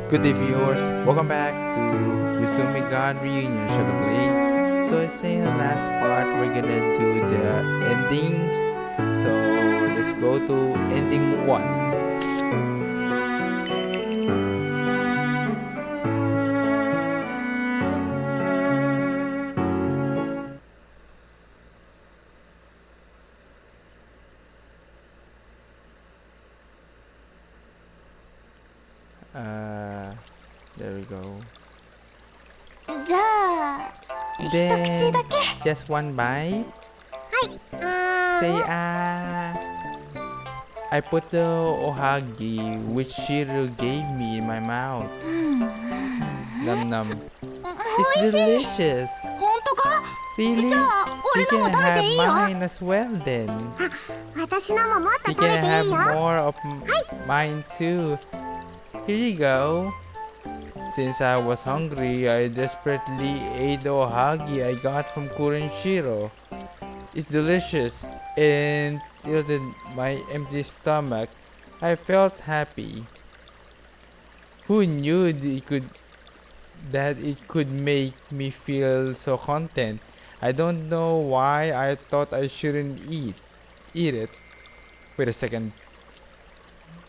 Good day, viewers. Welcome back to Yotsume God Reunion Sugar Blade. So I say in the last part we're gonna do the endings. So let's go to ending one. There we go. じゃあ、一口 Then だけ。 just one bite. はい。Say I put the ohagi which Shiro gave me in my mouth. Num num. It's 美味しい。 delicious. 本当か？ Really? じゃあ、 You 俺の can も食べ have ていいよ。 mine as well then. 私のももっと You 食べ can てい have いよ。 more of mine too. Here you go. Since I was hungry, I desperately ate the ohagi I got from Kurenshiro. It's delicious and filled my empty stomach. I felt happy. Who knew that it could make me feel so content? I don't know why I thought I shouldn't eat it. Wait a second.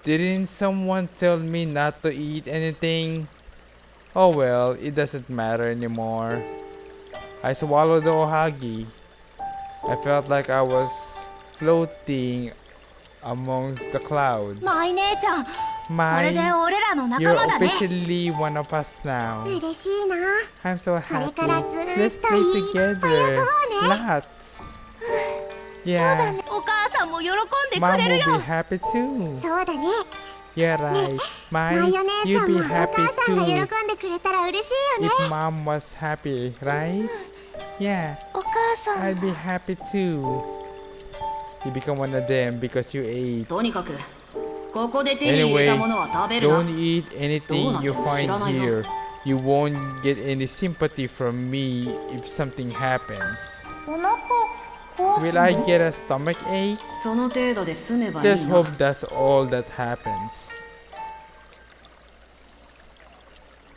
Didn't someone tell me not to eat anything? Oh well, it doesn't matter anymore. I swallowed the ohagi. I felt like I was floating amongst the clouds. マイ姉ちゃん、これで My, 俺らの仲 you're 間だね。 officially one of us now. 嬉しいな。 I'm so happy. これからずーっと Let's play いっぱい遊 together. ぼうね。 Lots. そうだ Yeah, ね。お母さんも喜んでく Mom れる will よ。 be happy too. そうだね。 Yeah, right. マ My, イお姉ち you'll ゃん be もお happy 母さんが喜ん too でくれたら嬉しいよ if ね。 Mom was happy, right? Yeah, お母さん I'd be happy too. You become one of them because you ate. とにかくここで手に入れたものは食べるな。 Don't eat anything you find here. You won't get any sympathy from me if something happens. お腹壊す Will I get a stomach ache? その程度で済めばいい Just な。 hope that's all that happens.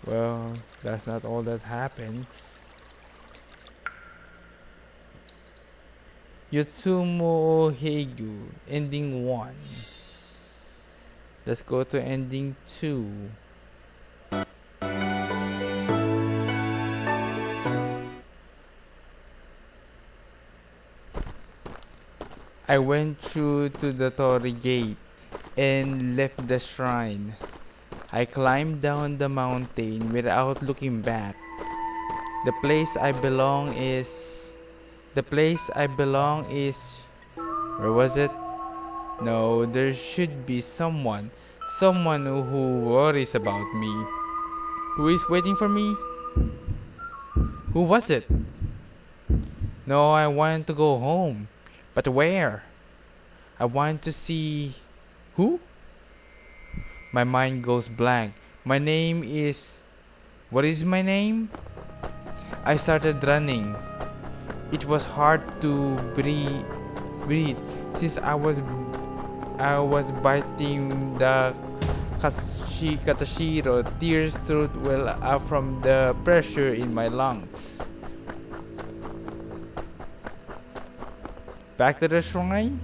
Well, that's not all that happens. Yotsume Heigu, ending 1. Let's go to ending 2. I went through to the Torii gate and left the shrine. I climbed down the mountain without looking back. The place I belong is... Where was it? No, there should be someone who worries about me. Who is waiting for me? Who was it? No, I want to go home. But where? I want to see... Who? My mind goes blank. My name is... What is my name? I started running. It was hard to breathe since I was biting the Katashiro. Tears stood well up from the pressure in my lungs. Back to the shrine?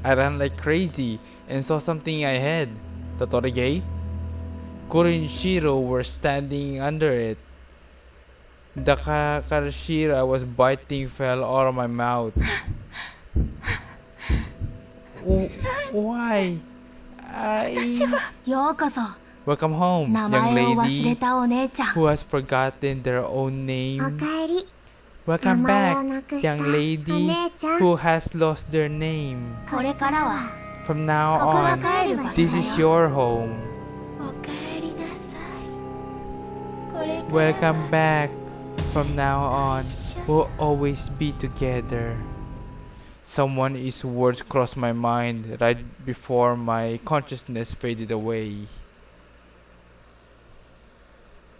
I ran like crazy and saw something ahead. The Torii gate? Kurenshiro were standing under it. The Katashiro I was biting fell out of my mouth. Why? ようこそ。 Welcome home, 名 young 前を忘 lady れたお姉ちゃん。 who has forgotten their own お name. かえり。 Welcome 名前 back, をなくした young お lady 姉ちゃん。 who has lost their name. これからは From now ここが on, 帰る場所だ this is よ。 your home. おかえりなさい。これから Welcome back. From now on, we'll always be together. Someone's words crossed my mind right before my consciousness faded away.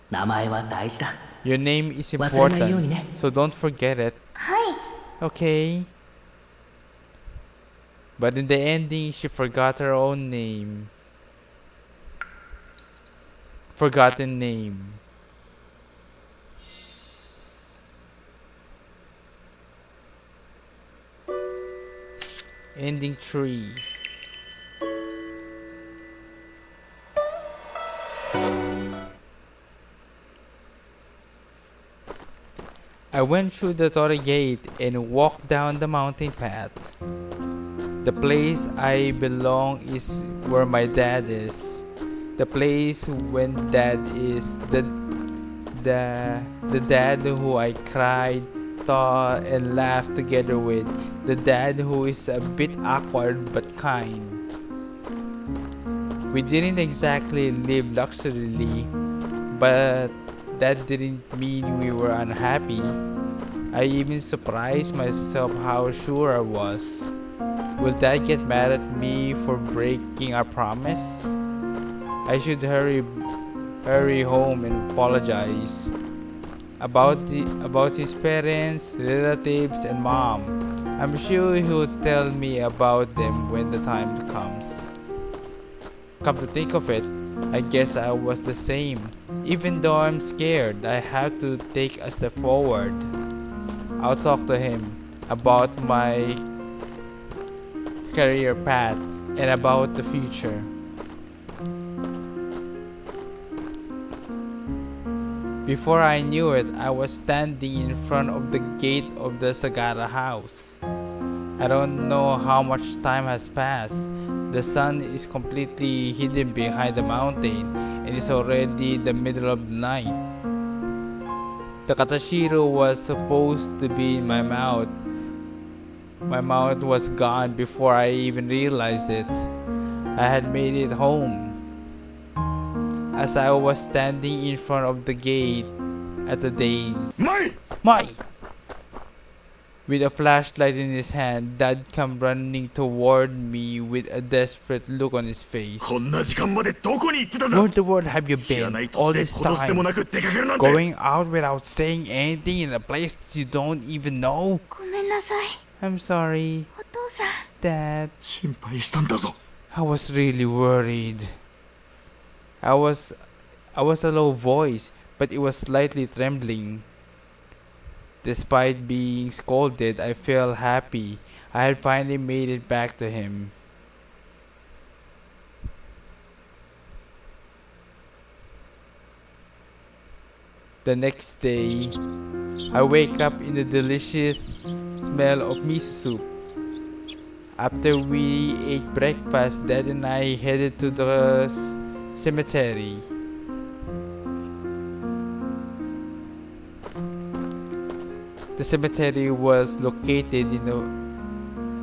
名前は大事だ。 Your name is 忘れないようにね。 important, so don't forget it. はい。 Okay. But in the ending, she forgot her own name. forgotten name. Ending 3. I went through the Torii Gate and walked down the mountain path. The place I belong is where my dad is. The place when dad is the dad who I cried, thought, and laughed together with. The dad who is a bit awkward but kind. We didn't exactly live luxuriously, but that didn't mean we were unhappy. I even surprised myself how sure I was. Will Dad get mad at me for breaking our promise? I should hurry home and apologize about his parents, relatives, and mom. I'm sure he'll tell me about them when the time comes. Come to think of it, I guess I was the same. Even though I'm scared, I have to take a step forward. I'll talk to him about my career path and about the future. Before I knew it, I was standing in front of the gate of the Sagara house. I don't know how much time has passed. The sun is completely hidden behind the mountain and it's already the middle of the night. The katashiro was supposed to be in my mouth. My mouth was gone before I even realized it. I had made it home. As I was standing in front of the gate at the days, Mai! With a flashlight in his hand, Dad came running toward me with a desperate look on his face. Where the world have you been all this time? Going out without saying anything in a place you don't even know? I'm sorry, Dad. I was really worried. I was a low voice, but it was slightly trembling. Despite being scolded, I felt happy. I had finally made it back to him. The next day, I wake up in the delicious smell of miso soup. After we ate breakfast, Dad and I headed to the cemetery. The cemetery was located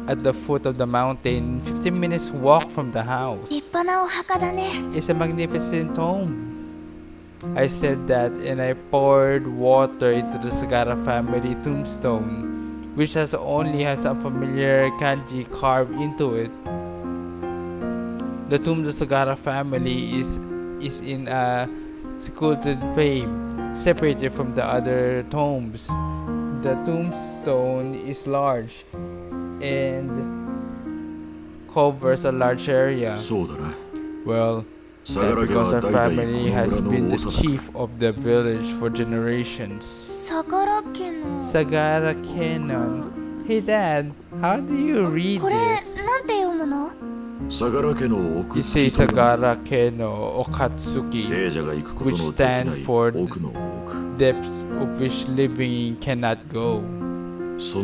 at the foot of the mountain, 15 minutes walk from the house. It's a magnificent tomb. I said that and I poured water into the Sagara family tombstone, which only has a familiar kanji carved into it. The tomb of the Sagara family is in a secluded cave, separated from the other tombs. The tombstone is large and covers a large area. Well, that's because our family has been the chief of the village for generations. Sagara Kenon. Hey Dad, how do you read this? You say Sagara Keno Okatsuki, which stand for depths of which living cannot go. It's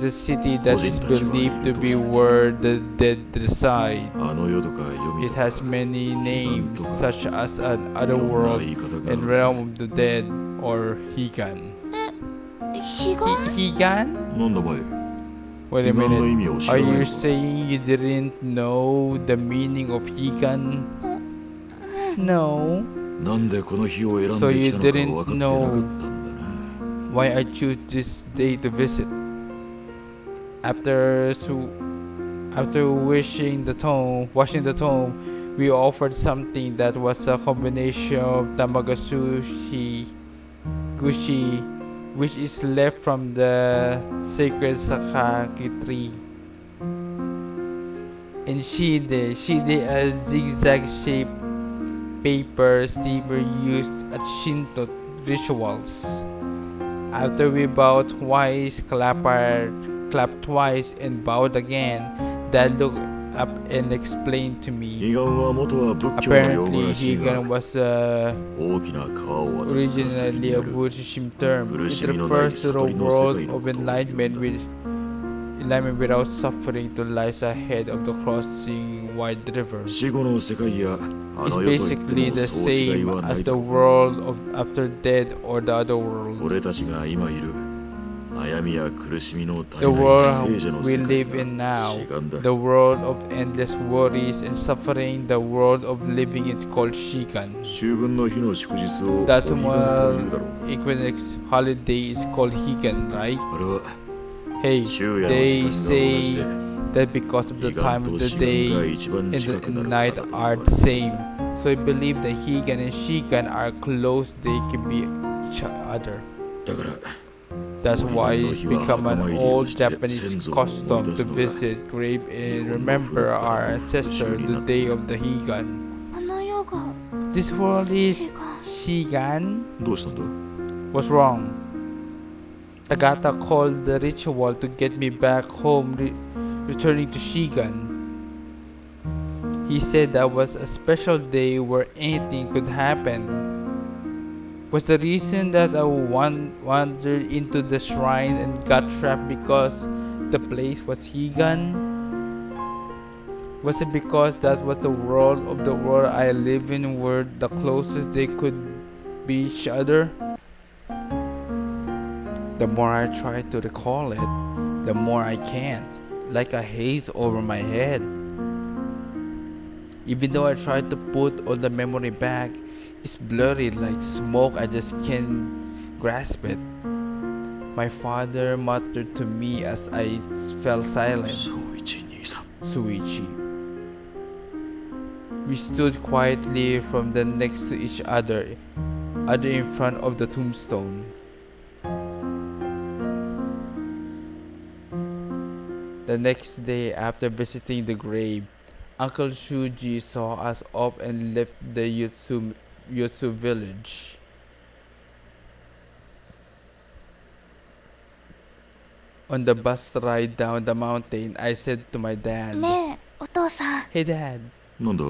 a city that is believed to be where the dead reside. It has many names such as an otherworld and realm of the dead or Higan. Higan? Wait a minute, are you saying you didn't know the meaning of Higan? No. So you didn't know why I choose this day to visit. After washing the tomb, we offered something that was a combination of tamagasushi, gushi, which is left from the sacred sakaki tree, and shide, a zigzag-shaped paper steamer used at Shinto rituals. After we bowed twice, clapped twice, and bowed again, Dad looked up and explained to me. 彼岸は元は仏教の用語 Apparently, らしいが Higan was 大きな川を渡った先 originally に a ある Buddhist term. It 苦しみのない refers to the 悟りの世 world 界の of ことを言うんだ enlightenment without suffering to lies ahead of the crossing wide river. 死後の世界やあ It's の世と言って basically も the そう違い same はな as い the と world of after death or the other world. 俺たちが今いる悩みや苦しみの絶 The えない world 聖者の we 世界 live in が now, 死願だ the world of endless worries and suffering, the world of living it called Shigan. 秋分の日の祝日を That's お彼岸というだろう equinox holiday is called Higan, right? あれは Hey, 昼夜の they 時間が同じ say で that because of the 彼 time 岸 of と the 死願が day 一番 and 近 the くなる night からと are the same. So I believe that Higan and Shigan are close, they can be each other. だから That's why it's become an old Japanese custom to visit grave and remember our ancestor the day of the Higan. この世が This world is Shigan? どうしたんだ What's wrong? Tagata called the ritual to get me back home, returning to Shigan. He said that was a special day where anything could happen. Was the reason that I wandered into the shrine and got trapped because the place was Higan? Was it because that was the world of the world I live in where the closest they could be each other? The more I try to recall it, the more I can't, like a haze over my head. Even though I try to put all the memory back, it's blurry like smoke, I just can't grasp it. My father muttered to me as I fell silent. 123 Suichi. We stood quietly from the next to each other in front of the tombstone. The next day after visiting the grave, Uncle Shuji saw us up and left the Yotsume village. On the bus ride down the mountain, I said to my dad, ねえお父さん Hey Dad, なんだ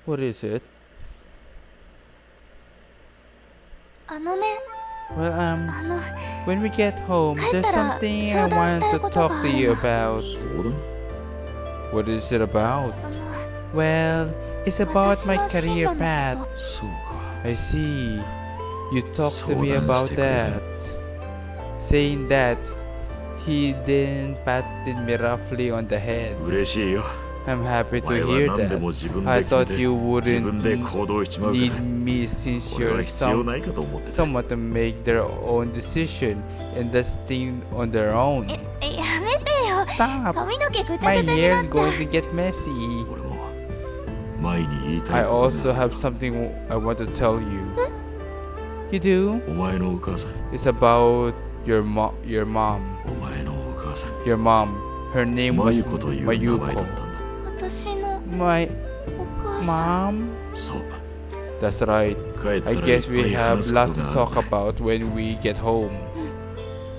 what is it? あのね Well, あの when we get home, there's 帰ったら something I 相談し want たい to ことが talk あ to る you の about. 相談 What is it about? その Well, it's about my 私の進 career 路の path. ことそうか I see. You talked to me 相談 about してくれ that. Saying that, he then patted me roughly on the head. 嬉しいよ I'm happy お to 前は hear 何で that. も自分で I 決め thought て you 自 wouldn't 分で行動しちまうか need ら me since 俺は you're 必要ないかと思ってた someone to make their own decision and does things on their own. やめてよ Stop! 髪の毛ぐちゃ My ぐちゃに hair な is っちゃ going う to get messy. 俺も前に言いた I いこと also があ have る something I want to tell you. You do? お前のお母さん It's about your mom. お前のお母さん Your mom. Her name マ was ユコという名前だった Mayuko. んだ私の My お母さん mom? そう That's right. 帰った I らいっ guess ぱ we い have 話す lots こと to があ talk る about when we get home.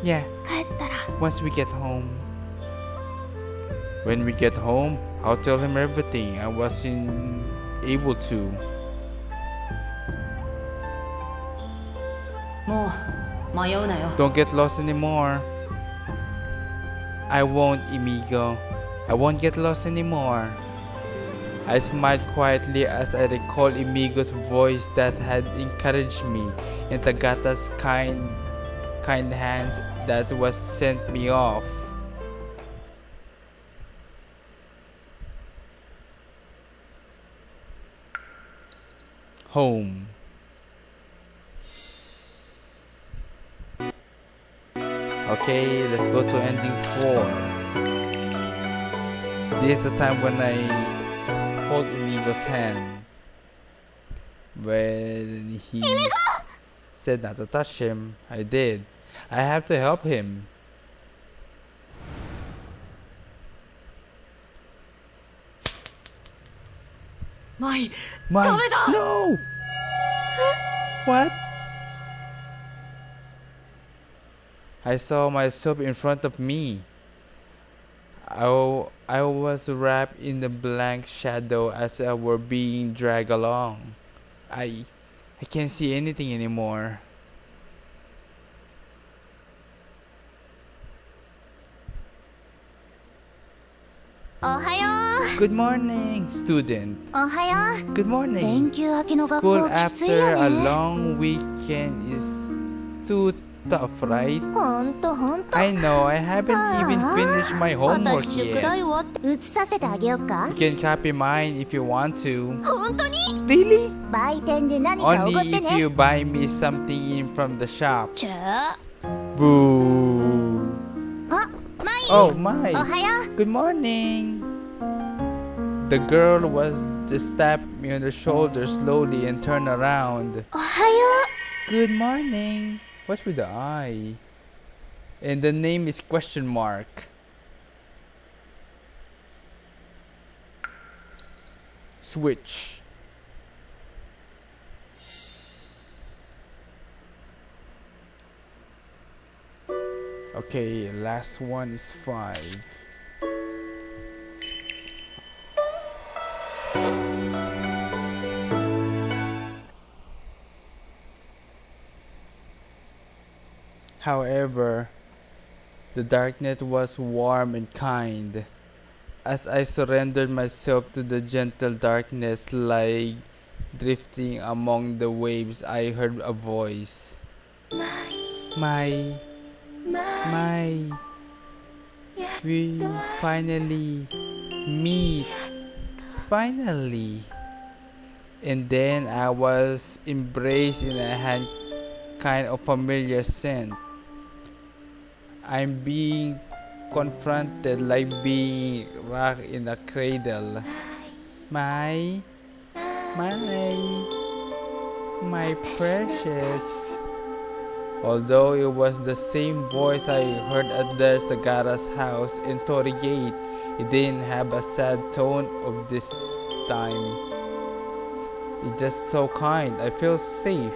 Yeah, 帰ったら once we get home. When we get home, I'll tell him everything. I wasn't able to. もう迷うなよ Don't get lost anymore. I won't, Imigo. I won't get lost anymore. I smiled quietly as I recalled Imigo's voice that had encouraged me and Tagata's kind hands that was sent me off. Home. Okay, let's go to ending 4. This is the time when I hold Inigo's hand. When he said not to touch him, I did. I have to help him. My My ダメだ no! What? I saw myself in front of me. I was wrapped in the blank shadow as I were being dragged along. I can't see anything anymore. Good morning, student. おはよう。 Good morning. 連休明けの学 School 校きつい after よ a ね。 long weekend is too tough, right? ほんとほんと。 I know, I haven't even finished my homework 私宿 yet. 題終わって移させてあげようか You。can copy mine if you want to. 本当に Really? 売店で何かお Only ごって if ね。 you buy me something in from the shop. ちゃ Boo. あ、マイ。 Oh お my. はよう。 Good morning. The girl was just tapped me on the shoulder slowly and turned around. おはよ Good morning. What's with the I? And the name is question mark. Switch. Okay, last one is 5. However, the darkness was warm and kind. As I surrendered myself to the gentle darkness like drifting among the waves, I heard a voice. う。My, マイ。 we finally meet. Finally. And then I was embraced in a hand kind of familiar scent. I'm being confronted like being rocked in a cradle. My precious. Although it was the same voice I heard at the Sagara's house in Torigate, it didn't have a sad tone of this time. It's just so kind. I feel safe.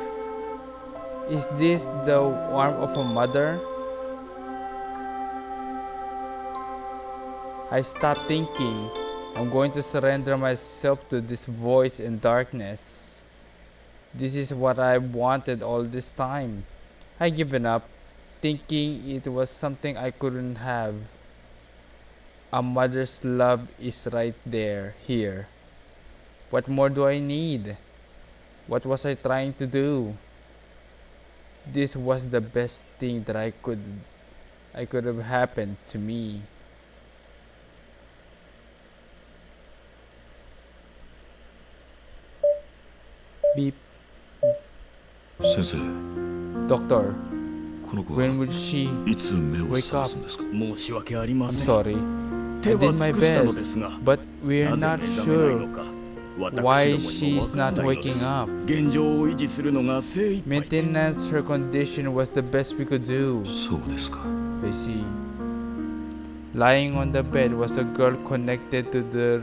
Is this the warmth of a mother? I stopped thinking. I'm going to surrender myself to this voice in darkness. This is what I wanted all this time. I given up, thinking it was something I couldn't have. A mother's love is right there, here. What more do I need? What was I trying to do? This was the best thing that I could have happened to me. Beep. 先生、 Doctor, この子 when は will she いつ目を覚ますんですか？申し訳ありま I'm せん。 sorry. 手 I は did my 尽くしたので best, すが、 but we're な not ぜ目覚めない sure のか、 why 私ども she's にもわ not からないので waking す。 up. 現状を維持するのが精一杯。 Maintenance her condition was the best we could do. そうですか。 I see. Lying on the bed was a girl connected to the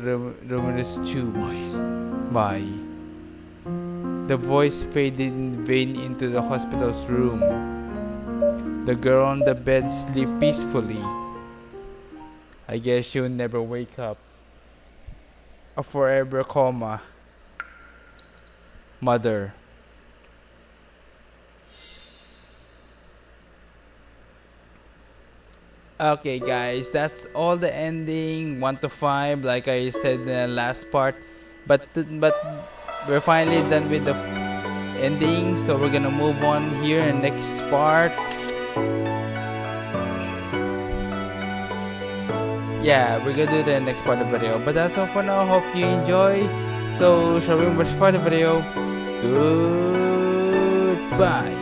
luminous tubes. My. The voice faded in vain into the hospital's room. The girl on the bed slept peacefully. I guess she'll never wake up. A forever coma. Mother. Okay guys, that's all the ending 1 to 5 like I said in the last part, but we're finally done with the ending, so we're gonna move on here in next part. Yeah, we're gonna do the next part of the video, but that's all for now. Hope you enjoy. So shall we watch for the video? Goodbye.